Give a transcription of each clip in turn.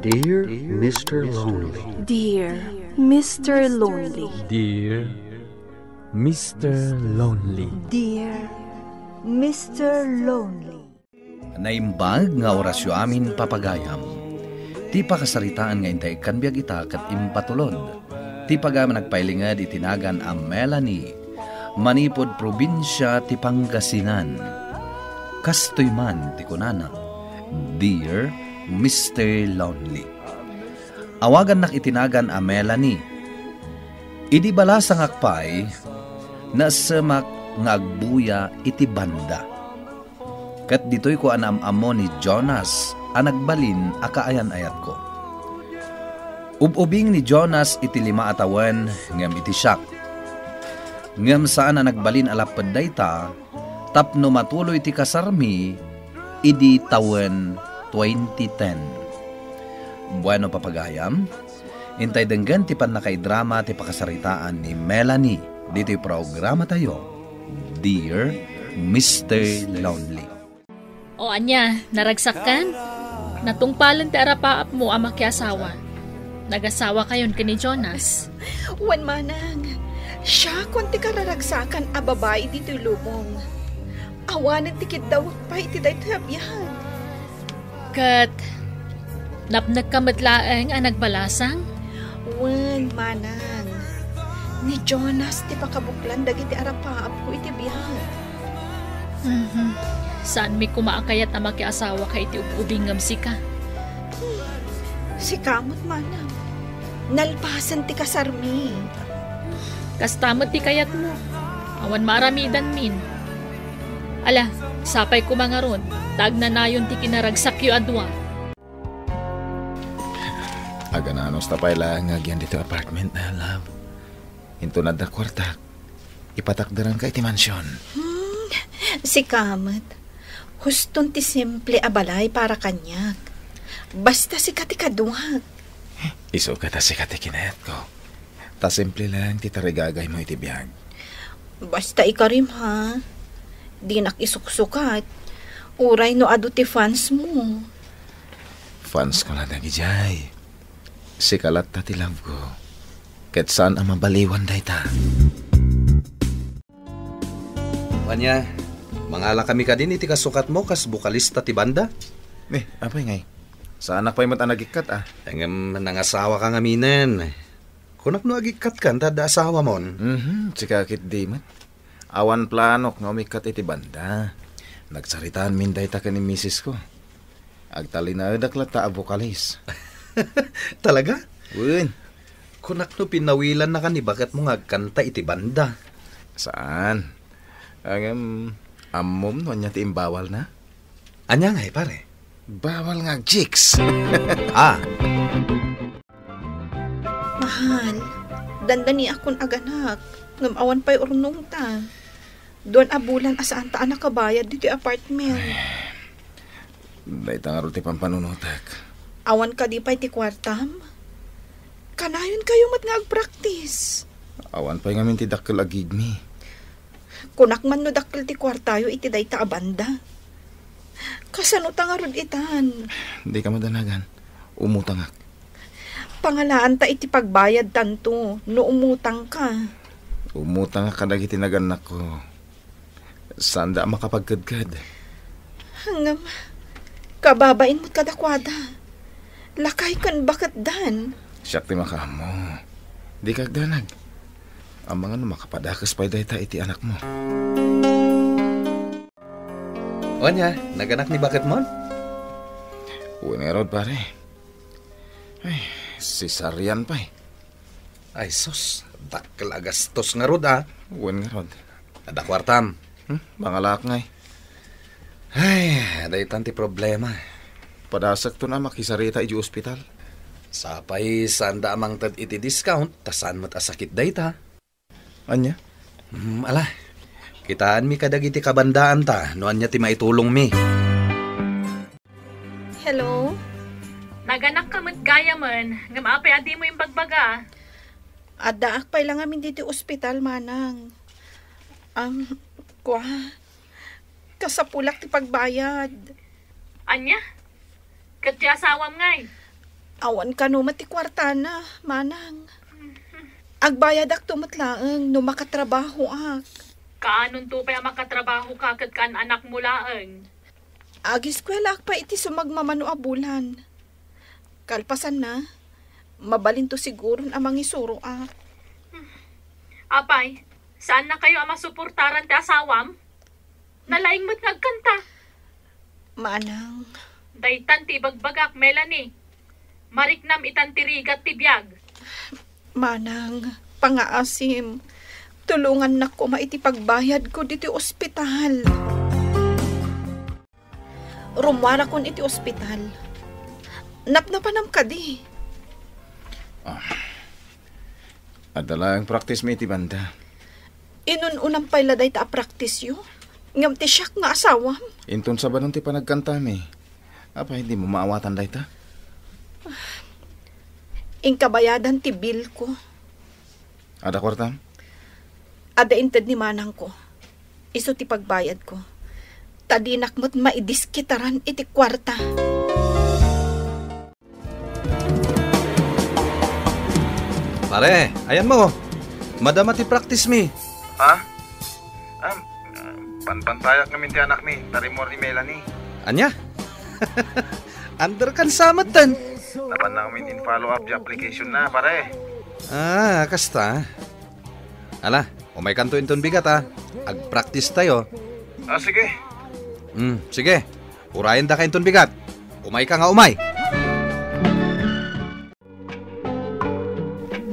Dear Mr. Lonely. Dear Mr. Lonely. Dear Mr. Lonely. Dear Mr. Lonely. Naimbag nga orasyo amin papagayam. Ti pakasaritaan nga intay kanbiag ita kat impatulod. Ti pagam nagpailingad itinagan ang Melanie. Manipod probinsya ti Pangasinan. Kastoy man ti kunana. Dear Mr. Lonely. Awagan nak itinagan ang Melanie. Idi bala sang akpay na semak ngagbuya iti banda. Kat dito'y ko anam-amo ni Jonas ang nagbalin akaayan-ayat ko. Ububing ni Jonas iti 5 atawan ngam iti siyak. Ngam saan na nagbalin alapad dayta tapno matuloy ti kasarmi idi tawen 2010. Bueno papagayam, intay denggan ti panakay-drama ti pakasaritaan ni Melanie dito'y programa tayo, Dear Mr. Lonely. O anya, naragsakan? Natungpalan ti arapaap mo ang makiasawa. Nagasawa kayon kini Jonas. Wan manang, siya kung ti kararagsakan a babae dito lumong. Awanan tikit daw pa iti dahi tabihan. Kat, napnag kamatlaang ang nagbalasang? Wan manang, ni Jonas ti pakabuklan dagiti arapaap ko iti bihan. Saan mi kumaakayat na makiasawa kay iti ubingam sika? Si kamot manang, nalpasan ti kasarmi. Kastamot ti kayat mo. Awan maramidan min. Ala, sapay ko mga ron. Tag na nayon ti kinaragsakyo adwa. Aga na anos tapay lang agyan dito apartment na love. Into na da kwarta. Ipatakdaran ka iti mansyon. Si kamot, huston ti simple abalay para kanyak. Basta si katikaduhag. Iso ka ta si katikinayat ko. Ta simple lang ti tarigagay mo iti biyag. Basta ikarim ha. Di nakisuksukat. Uray no adu ti fans mo. Fans ko lang nagijay. Si kalat ta ti love ko. Ket saan ang mabaliwan day ta. Wanya, mangala kami ka din iti kasukat mo kas bukalista ti banda. Apay ngay? Saan na pa'y matanagikat Tangam nangasawa ka nga minen. Kunak no agikat kan, tada asawa mon. Sikakit di mat. Awan planok nga umikat iti banda. Nagsaritaan min day ta ka ni misis ko. Agtalinaadak la ta abokalis. Talaga? Uy. Kunak no pinawilan na ka ni bakit mo ngagkanta iti banda. Saan? Amom no niya ti imbawal na? Anya nga pare? Bawal nga jiks. Mahal, dandani akon aganak. Ngamawan pa'y urnong ta. Doon abulan asaan ta anak kabayad dito apartment. Day ta nga ro ti pampanunutak. Awan ka di pa'y ti kwartam? Kanayon kayo mat nga agpraktis. Awan pa'y nga min ti dakkel agigmi. Kunak man no dakkel ti kwartayo iti day ta abanda. Kasano ta nga rod itan? Di ka madanagan. Umutang ak. Pangalaan ta iti pagbayad tanto no umutang ka. Umutang ak kadag iti naganak ko. Sanda makapagkadkad. Hanggang kababain mo't kadakwada. Lakay kan bakat dan. Siyak ti makamo. Di kagdanag. Ang mga no makapadakas pa'y dayta iti anak mo. Wanya, naganak ni bakit mon? Unerod pare. Ay, sisaryan pa'y. Ay sus, dakkel agastos nga rod Unerod. Ada kwartam. Mangalak ngay. Ay, aday tanti problema. Padasak to na makisarita iti ospital. Sapay sanda amang tad iti discount, tasan mat asakit dayta. Anya? Ala, kitaan mi kadag iti kabandaan ta, no anya ti maitulong mi. Hello? Naganak ka mat gaya man, ngam apay adi mo yung bagbaga. Adaak pa'y lang amin dito ospital manang. Kasapulak ti pagbayad. Anya? Kat ti asawam ngay. Awan ka no mati kwartana, manang. Agbayad ak tumatlaang no makatrabaho ak. Kaanon to pa makatrabaho ka kat kan anak mo laeng? Agiskwela ak pa iti sumagmamano a bulan. Kalpasan na, mabalin to siguro amang isuro ak. Apay, saan na kayo ang masuportaran ti asawam? Nalaing mo't nagkanta. Manang, Daytan ti bagbagak, Melanie. Mariknam itan ti rigat ti biyag. manang, pangaasim. Tulungan na ko maiti pagbayad ko diti ospital. Rumwara kon iti ospital. Napnapanam ka di. Adala ang practice mi iti banda. Inununang pala day ta practice yo. Ngam ti siyak nga asawam. Inton sa banon ti panagkanta mi. Apa hindi mo maawatan day ta? Ingkabayadan ti bill ko. Ada kwartam? Ada inted ni manang ko. Iso ti pagbayad ko. Tadinak mo't maidiskitaran iti kwarta. Pare, ayan mo. Madama ti practice mi. Ha? Panpantayak namin ti anak mi. Tarimor ni Melanie. Anya? Under kan samat tan. Napan na kami in follow-up di application na, pare. Kasta. Ala, umay kanto inton bigat ha. Ag-practice tayo. Sige. Sige. Urayan da ka inton bigat. Umay ka nga umay.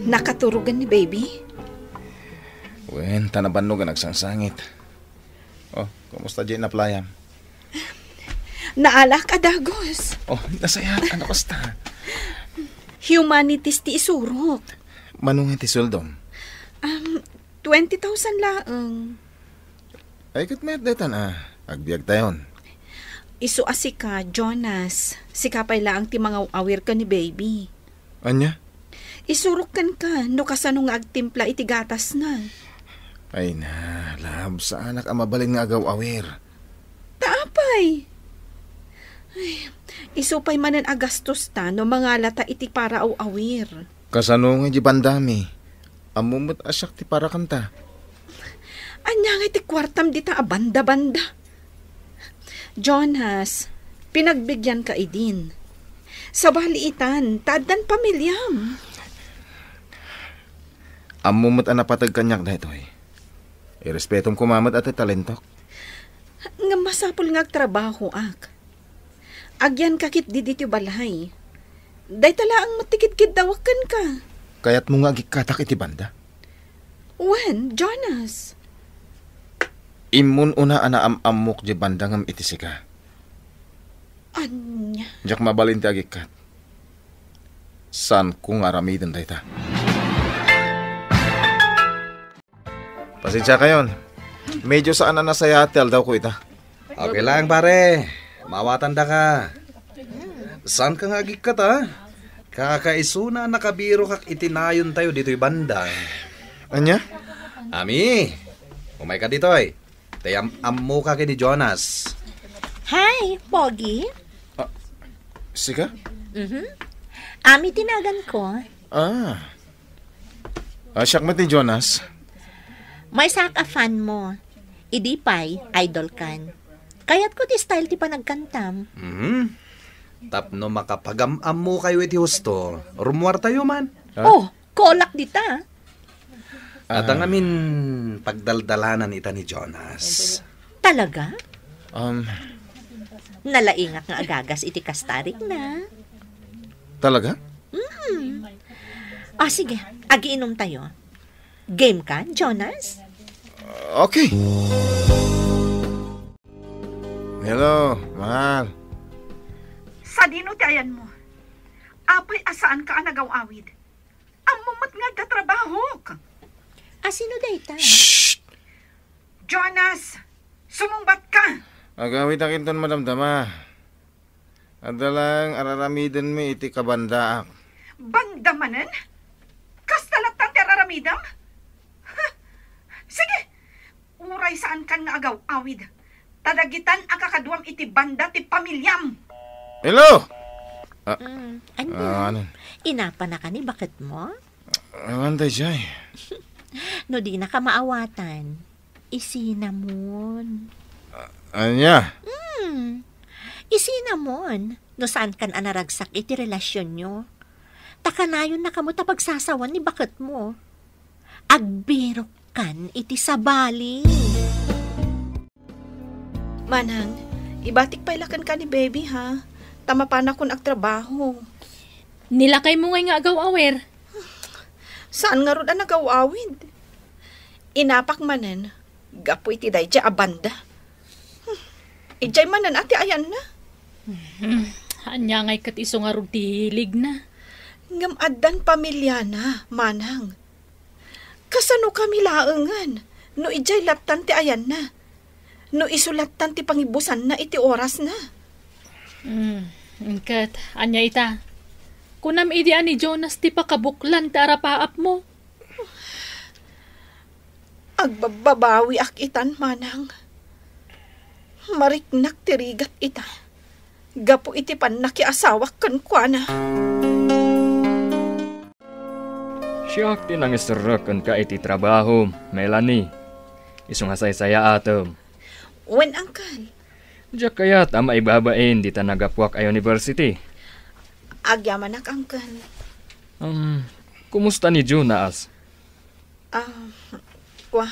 Nakaturugan ni baby. Wen, tanaban ka nagsangsangit. Kumusta dyan na playam? Naala ka dagos. Nasaya, ano basta? Humanities ti isurok. Manungan ti suldom? 20,000 laang. Ay, kat mayat detan Agbiag tayon. Isu asika, Jonas. Sikapay laang ti mga awir ka ni baby. Anya? Isurok ka, no kasano nga agtimpla iti gatas na. Ay na, lab, sa anak ang mabalin nga agaw-awir. Taapay. Ay, isupay manan agastos ta no mga lata iti para awir. Kasano nga di bandami. Amumot asyak ti para kanta. Anya nga iti kwartam di ta banda-banda. Jonas, pinagbigyan ka idin. Sa baliitan, tadan pamilyam. Amumot ang napatag kanyak na ito Irespetom kumamat at talentok. Nga masapul nga trabaho ak. Agyan kakit di dito balay. Day tala ang matikid-kid dawakan ka. Kaya't mo nga agikatak iti banda. When, Jonas? Imun una ana amok di banda ngam iti sika. Anya? Jak mabalin ti agikat. San kung aramidin dayta. Pasensya kayon. Medyo saan na nasayatel daw ko ita. Okay lang pare. Mawatan da ka. Saan ka nga agikat ha? Kakaisuna nakabiro kak itinayon tayo dito'y banda. Anya? Ami, umay ka dito'y. Tayam ammo ka ni Jonas. Hi, Pogi. Sika? Ami tinagan ko. Siyak mati Jonas. May saka fan mo. Idipay, idol kan. Kaya't ko ti style ti panagkantam. Tapno makapagam-am mo kayo iti husto. Rumuar tayo man. Oh, kolak dita. At ang amin pagdaldalanan ita ni Jonas. Talaga? Nalaingak nga agagas iti kastarik na. Talaga? Sige, agiinom tayo. Game ka, Jonas? Okay. Hello, mahal. Sa dino tayan mo. Apay asaan ka nagawawid? Ang mumat nga da trabaho ka. Sino dayta? Shh! Jonas, sumumbat ka. Agawit akin ton madamdama. Adalang araramidin mi iti kabandaak. Bandamanan? Kastalatang teraramidam? Sige, uray saan kan nga agaw-awid. Tadagitan ang kakaduam iti banda ti pamilyam. Hello! Ano? Inapa na ka ni bakit mo? Anday siya eh. No di na ka maawatan. Isinamon. Anya? Isinamon. No saan kan anaragsak iti relasyon nyo. Takanayon na kamo ta pagsasawan ni bakit mo. Agbiro kan iti sabali. Manang, ibatik pailakan ka ni baby ha. Tama pa na kun agtrabaho. Nilakay mo ngay nga agaw-awer. Saan nga ron ang nagawawid? Inapak manan, gapo iti day dya abanda. Ijay manan ati ayan na. Anya ngay kat iso nga ron tilig na. Ngam addan pamilya na, manang. Kasano kami laengan, no ijay latan ti ayan na. No isulatan ti pangibusan na iti oras na. Kat, anya ita. Kunam idian ni Jonas ti pakabuklan ti arapaap mo. Agbababawi ak itan, manang. Mariknak ti rigat ita. Gapo iti pan nakiasawak kan kuana. Siyak tinangisarakan ka iti trabaho, Melanie. Isong hasay-saya atom. Wen, angkal. Diyak kayat ama ibabain di Tanagapwak University. Agyaman ak, angkal. Kumusta ni Jonas? Kwa.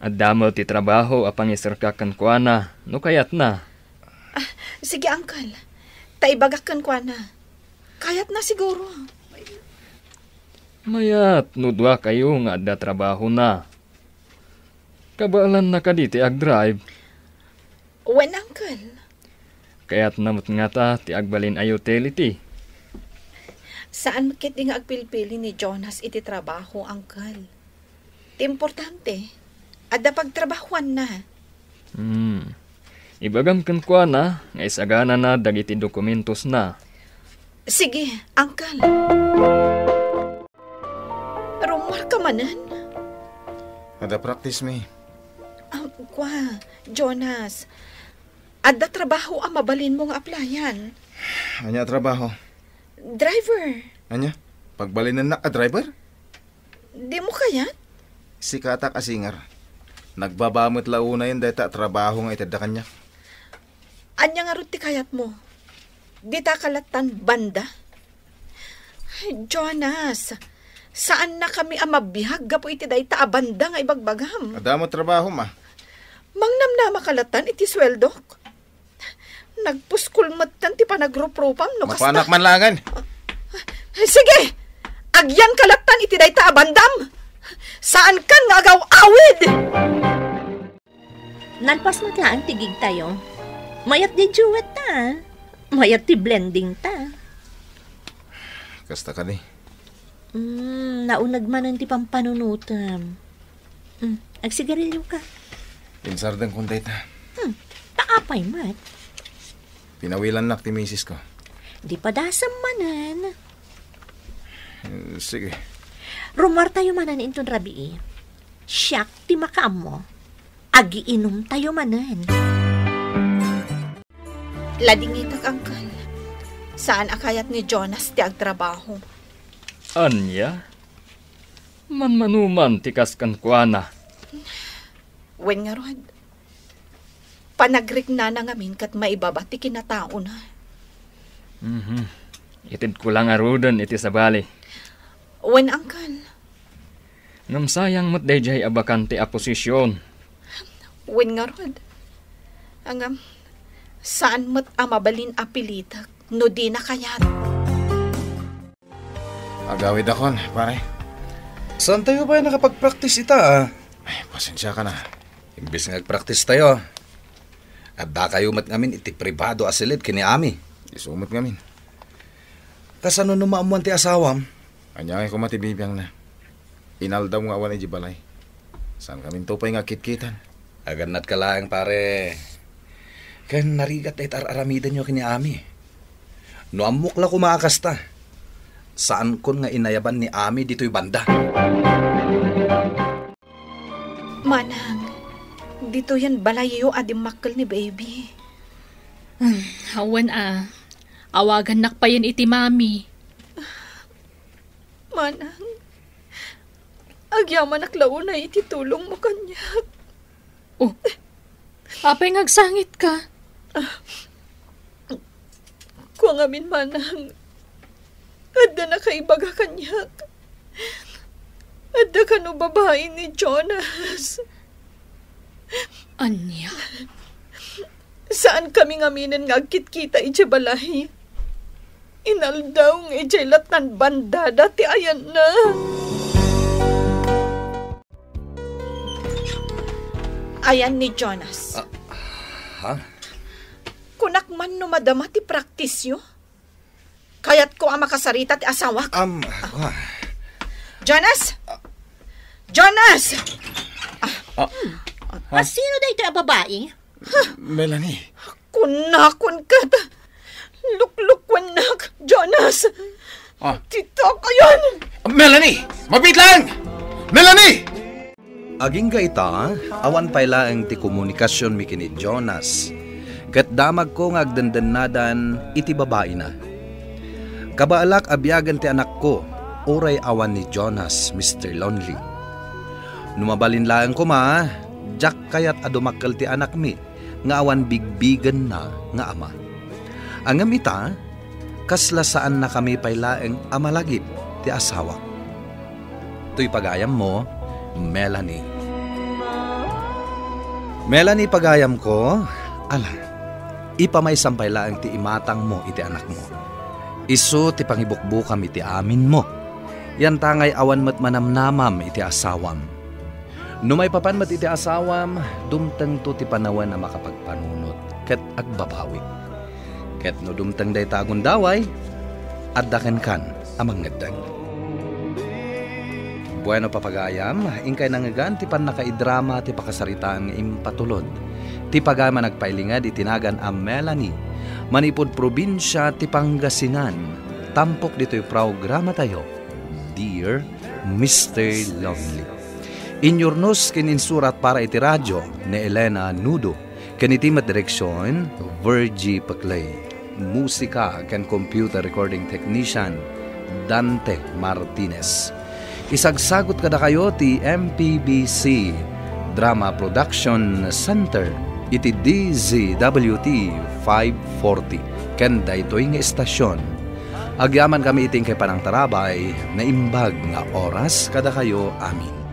Adamo ti trabaho apang isarkakan kwa na, no kayat na. Sige, angkal. Taibagakan kwa na. Kayat na siguro. Mayat, nudwa kayo nga adda trabaho na. Kabaalan na ka diti ag-drive. Wen, angkal. Kaya't namot nga ta ti agbalin a utility. Saan makit nga agpilpili ni Jonas iti trabaho, angkal? Ti importante, adda pagtrabahuan na. Ibagam kan kwa na, nga isagana na dagiti dokumentos na. Sige, angkal. Rumar ka manan? Ada practice me. Kwa, Jonas. Adda trabaho ang mabalin mong applyan. Anya trabaho? Driver. Anya? Pagbalinan na ka driver? Di mo kaya? Si Katak Asingar. Nagbabamot launa yun dahil trabaho nga itadda kanya. Anya nga ruti kayat mo? Di ta kalatan banda? Jonas, saan na kami ang mabihag gapo iti dahi ta banda nga ibagbagam? Adamo trabaho ma. Mangnamnama kalatan iti sweldok. Nagpuskulmatan ti panagropropam no kasta. Mapanak man langan. Sige! Agyan kalatan iti dahi ta bandam! Saan kan nga agaw-awid? Nalpas matlaan tigig tayo. Mayat di duet ta. Mayat ti blending ta. Kasta ka ni. Naunag manan ti pampanunutam. Agsigarilyo ka. Pinsardan kong data. Taapay mat. Pinawilan nak ti misis ko. Di padasam manan. Sige. Rumar tayo manan inton rabii. Siyak ti makaam mo. Agiinom tayo manan. Ladingitak, angkal. Saan akayat ni Jonas ti agtrabaho? Anya? Manmanuman tikas kan kwa na. Wen nga rod. Panagrik na ngamin kat maibaba ti kinatao na. Itid ko lang arudan iti sabali. Wen, angkal. Ngam sayang mat dayjay abakante a posisyon. Wen nga rod. Angam, saan mat amabalin apilitak no di na kayat? Agawid akon, pare. Saan tayo ba nakapag-practice ita? Ay, pasensya ka na. Imbis nga practice tayo. At da kayo mat ngamin iti pribado asilid kini ami. Isumot ngamin. Kasano numaamuan ti asawam? Anya ay kumatibibiyang na. Inaldaw nga awan ay jibalay. Saan kami tupay nga kitkitan? Aganat ka lang, pare. Kaya narigat ay tararamidan nyo kini ami. No amok la kumakasta. Saan kon nga inayaban ni ami dito'y banda? Manang, dito yan balayo adim makkel ni baby. Hawan Awagan nakpayan iti mami. Manang, agyaman aklaunay iti tulong mo kanya. Oh, apay ngagsangit ka. Kung amin manang, adda na kaibaga kanyak. Adda ka no babae ni Jonas. Anya? Saan kami ngaminan nga agkit-kita iti balay? Inaldaw nga iti latan banda dati ayan na. Ayan ni Jonas. Ha? Kunak man no madama ti praktisyo. Kayat ko ang makasarita ti asawak. Jonas? Jonas! Sino da ito ang babae? Melanie. Kunakon ka ta. Luklukwanak, Jonas. Tito ko yun. Melanie! Mabit lang! Melanie! Aging gaita, awan pala ang ti komunikasyon mi kini Jonas. Kat damag ko ngagdandannadan iti babae na. Kabaalak abyagan ti anak ko, oray awan ni Jonas, Mr. Lonely. Numabalin lang ko ma, jak kayat adumakkel ti anak mi, nga awan bigbigan na nga ama. Ang amita, kaslasaan na kami pailaeng amalagip ti asawa. To'y pagayam mo, Melanie. Melanie, pagayam ko, ipamay sampay laeng ti imatang mo iti anak mo. Isu ti pangibukbukam iti amin mo. Yan tangay awan mat manamnamam iti asawam. Numay papan mat iti asawam, dumteng to ti panawan na makapagpanunot, ket agbabawi. Ket no dumteng day tagon daway, addaken kan amang nagdag. Bueno papagayam, ingkay nangagan ti pan nakaidrama ti pakasaritaan nga impatulod. Ti pagama nagpailingad itinagan a Melanie, manipod probinsya ti Pangasinan. Tampok dito'y programa tayo, Dear Mr. Lonely. Inyornos kininsurat para iti radyo ni Elena Nudo, kanitimat direksyon, Virgie Paclay. Musika kan computer recording technician, Dante Martinez. Isagsagot kada kayo ti MPBC Drama Production Center iti DZWT 540 ken daytoy nga estasyon. Agyaman kami iting kay panang tarabay na imbag nga oras kada kayo amin.